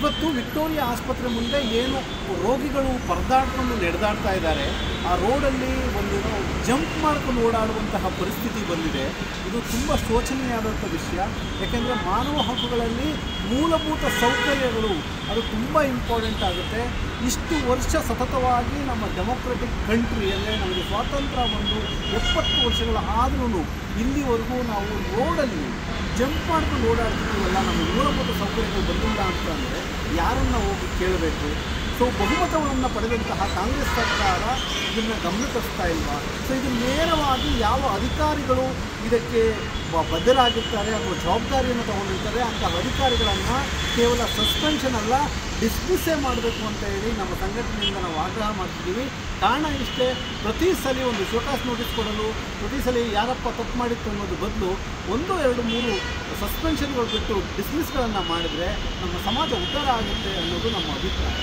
ಇವತ್ತು ವಿಕ್ಟೋರಿಯಾ ಆಸ್ಪತ್ರೆ ಮುಂದೆ ಏನು ರೋಗಿಗಳು ಪರದಾಡ್ಕೊಂಡು ನಡೆದಾಡ್ತಾ ಇದ್ದಾರೆ, ಆ ರೋಡಲ್ಲಿ ಒಂದು ಜಂಪ್ ಮಾಡ್ಕೊಂಡು ಓಡಾಡುವಂತಹ ಪರಿಸ್ಥಿತಿ ಬಂದಿದೆ. ಇದು ತುಂಬ ಶೋಚನೀಯವಾದಂಥ ವಿಷಯ. ಯಾಕೆಂದರೆ ಮಾನವ ಹಕ್ಕುಗಳಲ್ಲಿ ಮೂಲಭೂತ ಸೌಕರ್ಯಗಳು ಅದು ತುಂಬ ಇಂಪಾರ್ಟೆಂಟ್ ಆಗುತ್ತೆ. ಇಷ್ಟು ವರ್ಷ ಸತತವಾಗಿ ನಮ್ಮ ಡೆಮೊಕ್ರೆಟಿಕ್ ಕಂಟ್ರಿಯಲ್ಲೇ ನಮಗೆ ಸ್ವಾತಂತ್ರ್ಯ ಬಂದು 70 ವರ್ಷಗಳ ಆದ್ರೂ ಇಲ್ಲಿವರೆಗೂ ನಾವು ರೋಡಲ್ಲಿ ಜಂಪ್ ಮಾಡ್ಕೊಂಡು ಓಡಾಡ್ತಿದ್ದೀವಲ್ಲ, ನಮಗೆ ಮೂಲಭೂತ ಸೌಕರ್ಯಗಳು ಬಂದಿಲ್ಲ ಅಂತ ಅಂದರೆ ಯಾರನ್ನು ಹೋಗಿ ಕೇಳಬೇಕು? ಸೊ ಬಹುಮತವನ್ನು ಪಡೆದಂತಹ ಕಾಂಗ್ರೆಸ್ ಸರ್ಕಾರ ಇದನ್ನು ಗಮನಿಸ್ತಾ ಇಲ್ವಾ? ಸೊ ಇದು ನೇರವಾಗಿ ಯಾವ ಅಧಿಕಾರಿಗಳು ಇದಕ್ಕೆ ಬದ್ಧರಾಗಿರ್ತಾರೆ ಅಥವಾ ಜವಾಬ್ದಾರಿಯನ್ನು ತಗೊಂಡಿರ್ತಾರೆ ಅಂತಹ ಅಧಿಕಾರಿಗಳನ್ನು ಕೇವಲ ಸಸ್ಪೆನ್ಷನ್ ಅಲ್ಲ, ಡಿಸ್ಮಿಸ್ಸೇ ಮಾಡಬೇಕು ಅಂತ ಹೇಳಿ ನಮ್ಮ ಸಂಘಟನೆಯಿಂದ ನಾವು ಆಗ್ರಹ ಮಾಡ್ತಿದ್ದೀವಿ. ಕಾರಣ ಇಷ್ಟೇ, ಪ್ರತಿ ಸಲ ಒಂದು ಶೋಕಾಸ್ ನೋಟಿಸ್ ಕೊಡಲು, ಪ್ರತಿ ಸಲ ಯಾರಪ್ಪ ತಪ್ಪು ಮಾಡಿತ್ತು ಅನ್ನೋದು ಬದಲು 1, 2, 3 ಸಸ್ಪೆನ್ಷನ್ಗಳು ಬಿಟ್ಟು ಡಿಸ್ಮಿಸ್ಗಳನ್ನು ಮಾಡಿದರೆ ನಮ್ಮ ಸಮಾಜ ಉದ್ಧಾರ ಆಗುತ್ತೆ ಅನ್ನೋದು ನಮ್ಮ ಅಭಿಪ್ರಾಯ.